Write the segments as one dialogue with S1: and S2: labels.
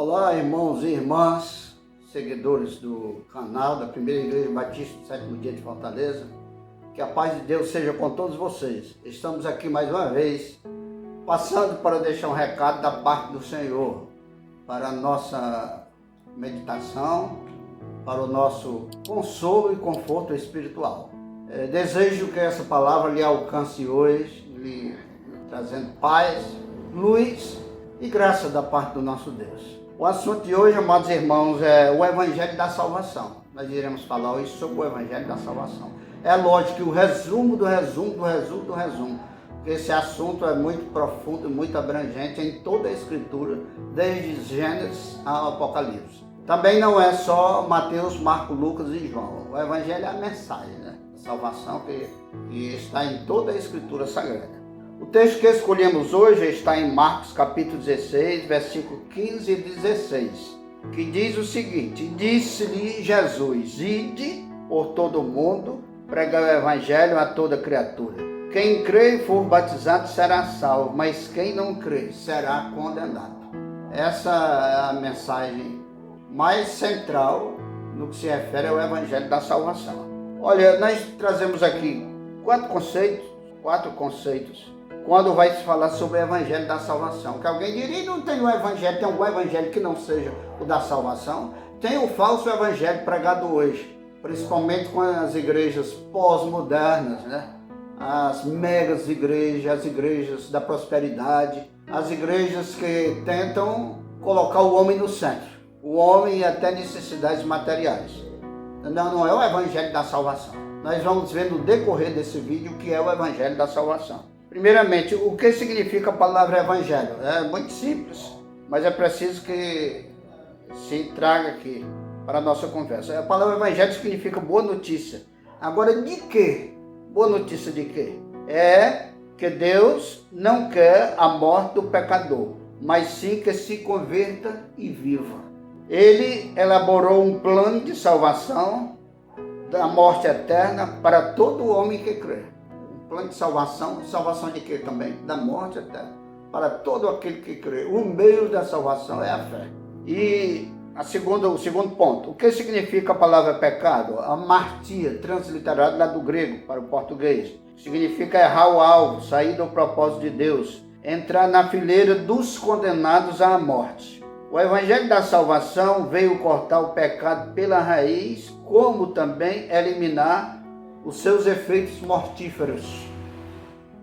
S1: Olá, irmãos e irmãs, seguidores do canal da Primeira Igreja Batista do Sétimo Dia de Fortaleza. Que a paz de Deus seja com todos vocês. Estamos aqui mais uma vez, passando para deixar um recado da parte do Senhor para a nossa meditação, para o nosso consolo e conforto espiritual. Desejo que essa palavra lhe alcance hoje, lhe trazendo paz, luz e graça da parte do nosso Deus. O assunto de hoje, amados irmãos, é o Evangelho da Salvação. Nós iremos falar hoje sobre o Evangelho da Salvação. É lógico que o resumo do resumo, porque esse assunto é muito profundo, muito abrangente em toda a Escritura, desde Gênesis ao Apocalipse. Também não é só Mateus, Marcos, Lucas e João. O Evangelho é a mensagem, né? A salvação que está em toda a Escritura Sagrada. O texto que escolhemos hoje está em Marcos capítulo 16, versículo 15 e 16, que diz o seguinte: Disse-lhe Jesus: Ide por todo o mundo, pregai o evangelho a toda criatura. Quem crê e for batizado será salvo, mas quem não crê será condenado. Essa é a mensagem mais central no que se refere ao evangelho da salvação. Olha, nós trazemos aqui quatro conceitos quando vai se falar sobre o Evangelho da Salvação. Que alguém diria, não tem um Evangelho, tem algum Evangelho que não seja o da salvação? Tem o falso Evangelho pregado hoje, principalmente com as igrejas pós-modernas, né? As megas igrejas, as igrejas da prosperidade, as igrejas que tentam colocar o homem no centro, o homem e até necessidades materiais. Não é o Evangelho da Salvação. Nós vamos ver no decorrer desse vídeo o que é o Evangelho da Salvação. Primeiramente, o que significa a palavra evangelho? É muito simples, mas é preciso que se traga aqui para a nossa conversa. A palavra evangelho significa boa notícia. Agora, de quê? Boa notícia de quê? É que Deus não quer a morte do pecador, mas sim que se converta e viva. Ele elaborou um plano de salvação da morte eterna para todo homem que crê. Plano de salvação de quê também? Da morte eterna, para todo aquele que crê. O meio da salvação é a fé. E o segundo ponto, o que significa a palavra pecado? Amartia, transliterado lá do grego para o português. Significa errar o alvo, sair do propósito de Deus, entrar na fileira dos condenados à morte. O Evangelho da Salvação veio cortar o pecado pela raiz, como também eliminar os seus efeitos mortíferos.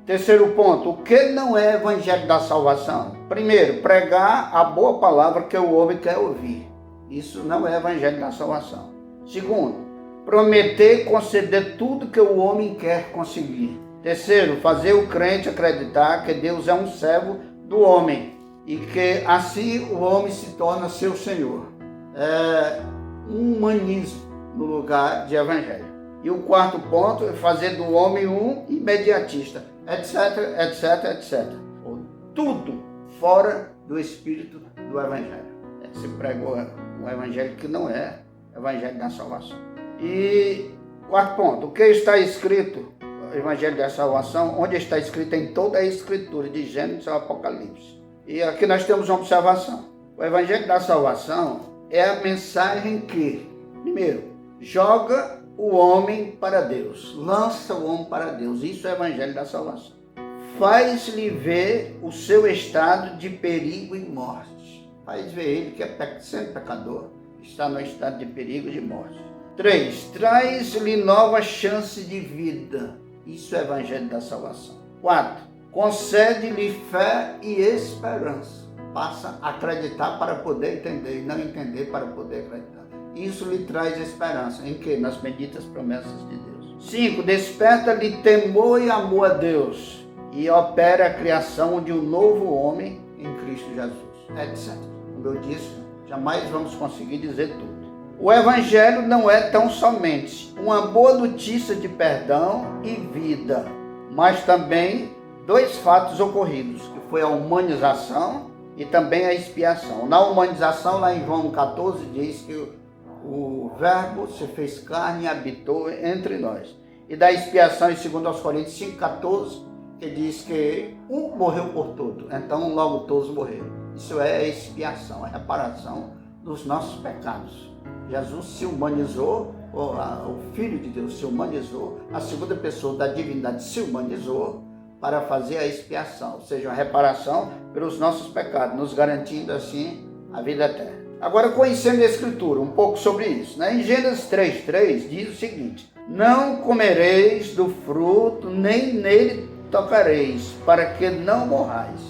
S1: Terceiro ponto, o que não é Evangelho da Salvação? Primeiro, pregar a boa palavra que o homem quer ouvir. Isso não é Evangelho da Salvação. Segundo, prometer e conceder tudo que o homem quer conseguir. Terceiro, fazer o crente acreditar que Deus é um servo do homem e que assim o homem se torna seu Senhor. É um humanismo no lugar de Evangelho. E o quarto ponto é fazer do homem um imediatista, etc. Tudo fora do espírito do Evangelho. Se pregou um Evangelho que não é Evangelho da Salvação. E quarto ponto, o que está escrito, o Evangelho da Salvação, onde está escrito em toda a Escritura, de Gênesis ao Apocalipse. E aqui nós temos uma observação. O Evangelho da Salvação é a mensagem que, primeiro, joga o homem para Deus, lança o homem para Deus. Isso é o Evangelho da Salvação. Faz-lhe ver o seu estado de perigo e morte. Faz ver ele que é sendo pecador, está no estado de perigo e de morte. 3. Traz-lhe nova chance de vida. Isso é o Evangelho da Salvação. 4. Concede-lhe fé e esperança. Passa a acreditar para poder entender e não entender para poder acreditar. Isso lhe traz esperança. Em que? Nas benditas promessas de Deus. 5. Desperta-lhe temor e amor a Deus e opera a criação de um novo homem em Cristo Jesus, etc. Como eu disse, jamais vamos conseguir dizer tudo. O Evangelho não é tão somente uma boa notícia de perdão e vida, mas também dois fatos ocorridos, que foi a humanização e também a expiação. Na humanização, lá em João 14, diz que o Verbo se fez carne e habitou entre nós. E da expiação em 2 Coríntios 5,14, que diz que um morreu por todos, então logo todos morreram. Isso é a expiação, a reparação dos nossos pecados. Jesus se humanizou, o Filho de Deus se humanizou, a segunda pessoa da divindade se humanizou para fazer a expiação, ou seja, a reparação pelos nossos pecados, nos garantindo assim a vida eterna. Agora, conhecendo a Escritura, um pouco sobre isso, né? Em Gênesis 3:3 diz o seguinte: não comereis do fruto, nem nele tocareis, para que não morrais.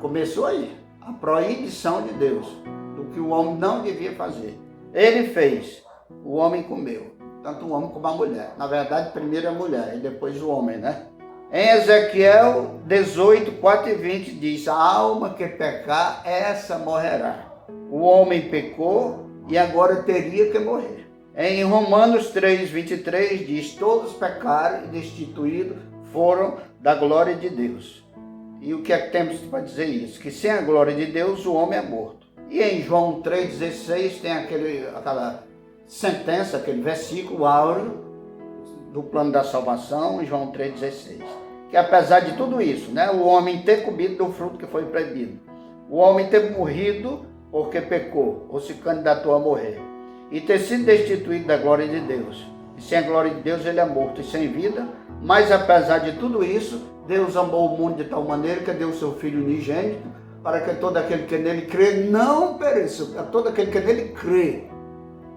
S1: Começou aí a proibição de Deus do que o homem não devia fazer. Ele fez, o homem comeu, tanto o homem como a mulher. Na verdade, primeiro a mulher e depois o homem, né? Em Ezequiel 18:4-20 diz: a alma que pecar, essa morrerá. O homem pecou e agora teria que morrer. Em Romanos 3:23 diz: todos pecaram e destituídos foram da glória de Deus. E o que é que temos para dizer isso? Que sem a glória de Deus o homem é morto. E em João 3:16 tem aquela sentença, aquele versículo áureo do plano da salvação, em João 3:16. Que apesar de tudo isso, né, o homem ter comido do fruto que foi proibido, o homem ter morrido porque pecou ou se candidatou a morrer, e ter sido destituído da glória de Deus, e sem a glória de Deus ele é morto e sem vida, mas apesar de tudo isso, Deus amou o mundo de tal maneira que deu o seu Filho unigênito, para que todo aquele que nele crê não pereça, todo aquele que nele crê,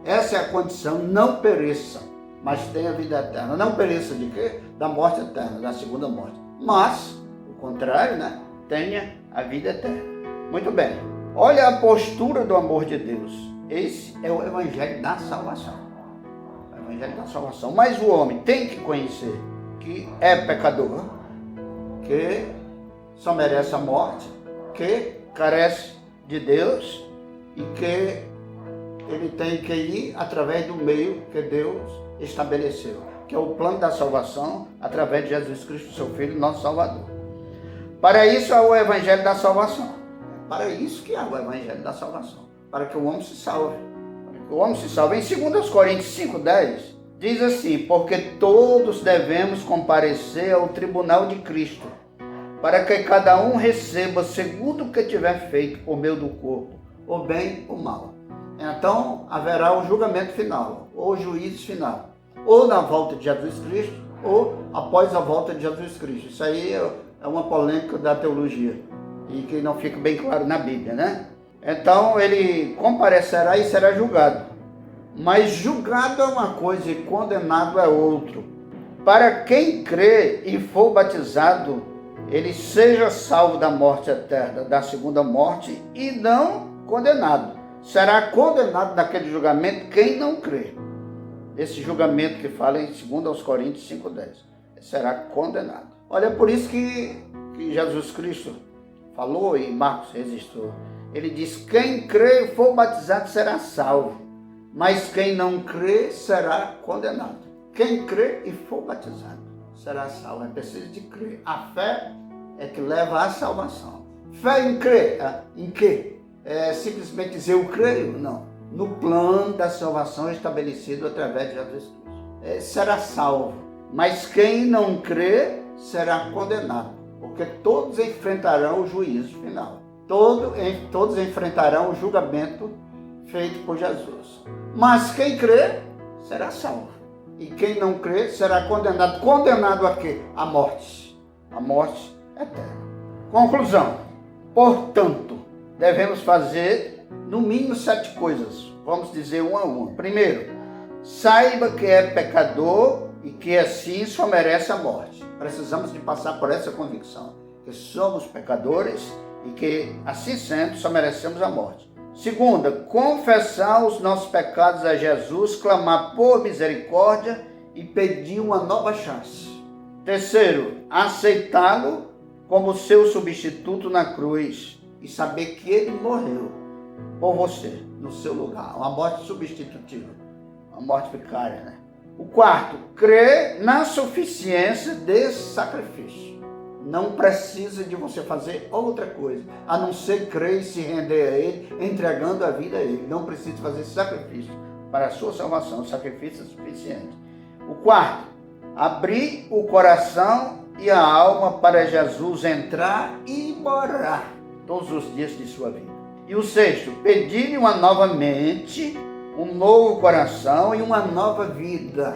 S1: essa é a condição, não pereça, mas tenha vida eterna. Não pereça de quê? Da morte eterna, da segunda morte, mas, o contrário, né? Tenha a vida eterna. Muito bem. Olha a postura do amor de Deus. Esse é o evangelho da salvação. O evangelho da salvação. Mas o homem tem que conhecer que é pecador, que só merece a morte, que carece de Deus e que ele tem que ir através do meio que Deus estabeleceu, que é o plano da salvação através de Jesus Cristo, seu Filho, nosso Salvador. Para isso é o evangelho da salvação. Para isso que é o evangelho da salvação, para que o homem se salve. Para que o homem se salve. Em 2 Coríntios 5:10 diz assim: porque todos devemos comparecer ao tribunal de Cristo, para que cada um receba segundo o que tiver feito por meio do corpo, ou bem ou mal. Então haverá o julgamento final, ou o juízo final, ou na volta de Jesus Cristo, ou após a volta de Jesus Cristo. Isso aí é uma polêmica da teologia, e que não fica bem claro na Bíblia, né? Então ele comparecerá e será julgado. Mas julgado é uma coisa e condenado é outro. Para quem crê e for batizado, ele seja salvo da morte eterna, da segunda morte, e não condenado. Será condenado naquele julgamento quem não crê. Esse julgamento que fala em 2 Coríntios 5:10. Será condenado. Olha, é por isso que Jesus Cristo falou e Marcos registrou. Ele diz: quem crê e for batizado será salvo, mas quem não crê será condenado. Quem crê e for batizado será salvo. É preciso de crer. A fé é que leva à salvação. Fé em crer. Em quê? É simplesmente dizer eu creio? Não. No plano da salvação estabelecido através de Jesus Cristo. Será salvo. Mas quem não crê será condenado. Porque todos enfrentarão o juízo final. Todos enfrentarão o julgamento feito por Jesus. Mas quem crê será salvo. E quem não crê será condenado. Condenado a quê? A morte. A morte eterna. Conclusão. Portanto, devemos fazer no mínimo 7 coisas. Vamos dizer uma a uma. Primeiro, saiba que é pecador e que assim só merece a morte. Precisamos de passar por essa convicção, que somos pecadores e que assim sendo só merecemos a morte. Segunda, confessar os nossos pecados a Jesus, clamar por misericórdia e pedir uma nova chance. Terceiro, aceitá-lo como seu substituto na cruz e saber que ele morreu por você, no seu lugar. Uma morte substitutiva, uma morte vicária, né? O quarto, crer na suficiência desse sacrifício. Não precisa de você fazer outra coisa, a não ser crer e se render a Ele, entregando a vida a Ele. Não precisa fazer sacrifício para a sua salvação, sacrifício é suficiente. O quarto, abrir o coração e a alma para Jesus entrar e morar. todos os dias de sua vida. E o sexto, pedir-lhe uma nova mente, um novo coração e uma nova vida.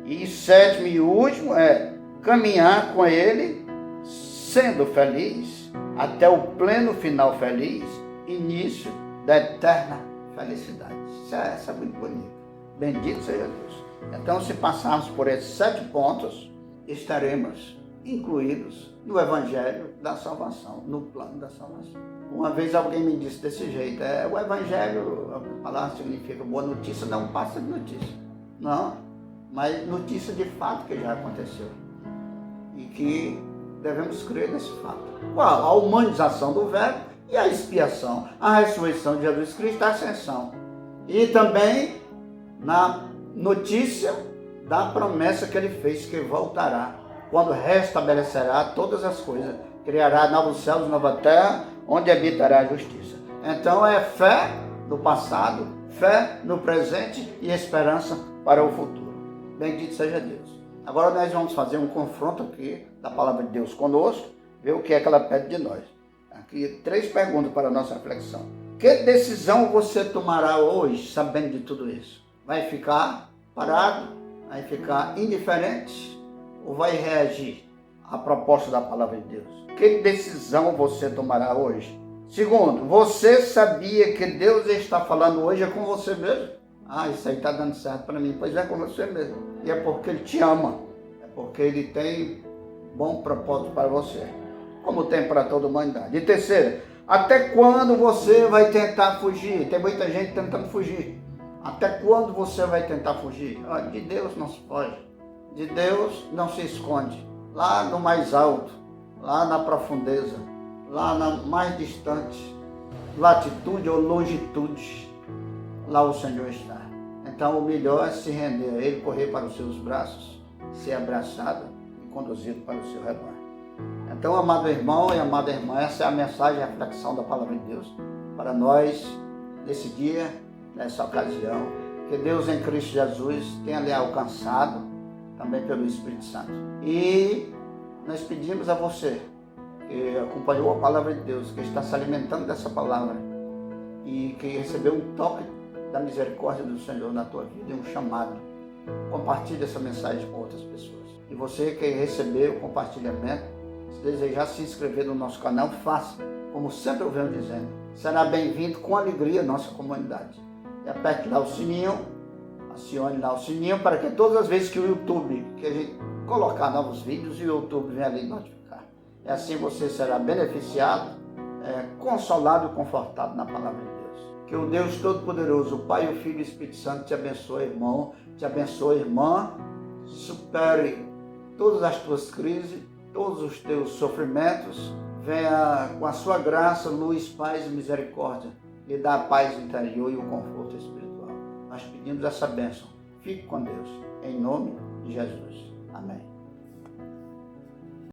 S1: E sétimo e último é caminhar com ele, sendo feliz, até o pleno final feliz, início da eterna felicidade. Isso é muito bonito. Bendito seja Deus. Então, se passarmos por esses 7 pontos, estaremos incluídos no Evangelho da salvação, no plano da salvação. Uma vez alguém me disse desse jeito, o Evangelho, a palavra significa boa notícia, não passa de notícia. Não, mas notícia de fato que já aconteceu. E que devemos crer nesse fato. Qual? A humanização do Verbo e a expiação, a ressurreição de Jesus Cristo, a ascensão. E também na notícia da promessa que ele fez, que voltará, quando restabelecerá todas as coisas, criará novos céus e nova terra, onde habitará a justiça. Então é fé no passado, fé no presente e esperança para o futuro. Bendito seja Deus. Agora nós vamos fazer um confronto aqui da palavra de Deus conosco, ver o que é que ela pede de nós. Aqui 3 perguntas para a nossa reflexão. Que decisão você tomará hoje, sabendo de tudo isso? Vai ficar parado? Vai ficar indiferente? Ou vai reagir à proposta da palavra de Deus? Que decisão você tomará hoje? Segundo, você sabia que Deus está falando hoje é com você mesmo? Isso aí está dando certo para mim. Pois é com você mesmo. E é porque Ele te ama. É porque Ele tem bom propósito para você. Como tem para toda a humanidade. E terceiro, até quando você vai tentar fugir? Tem muita gente tentando fugir. Até quando você vai tentar fugir? De Deus não se foge. De Deus não se esconde. Lá no mais alto, lá na profundeza, lá na mais distante, latitude ou longitude, lá o Senhor está. Então o melhor é se render a Ele, correr para os seus braços, ser abraçado e conduzido para o seu rebanho. Então, amado irmão e amada irmã, essa é a mensagem e a reflexão da palavra de Deus para nós nesse dia, nessa ocasião. Que Deus em Cristo Jesus tenha lhe alcançado também pelo Espírito Santo. E nós pedimos a você que acompanhou a palavra de Deus, que está se alimentando dessa palavra e que recebeu um toque da misericórdia do Senhor na tua vida e um chamado. Compartilhe essa mensagem com outras pessoas. E você que recebeu o compartilhamento, se desejar se inscrever no nosso canal, faça, como sempre eu venho dizendo. Será bem-vindo com alegria à nossa comunidade. E aperte lá o sininho, acione lá o sininho para que todas as vezes que o YouTube, que a gente colocar novos vídeos, o YouTube vem ali notificar. E assim você será beneficiado, consolado e confortado na palavra de Deus. Que o Deus Todo-Poderoso, o Pai, o Filho e o Espírito Santo te abençoe, irmão, te abençoe, irmã, supere todas as tuas crises, todos os teus sofrimentos, venha com a sua graça, luz, paz e misericórdia, lhe dá a paz interior e o conforto espiritual. Nós pedimos essa bênção. Fique com Deus, em nome de Jesus. Amém.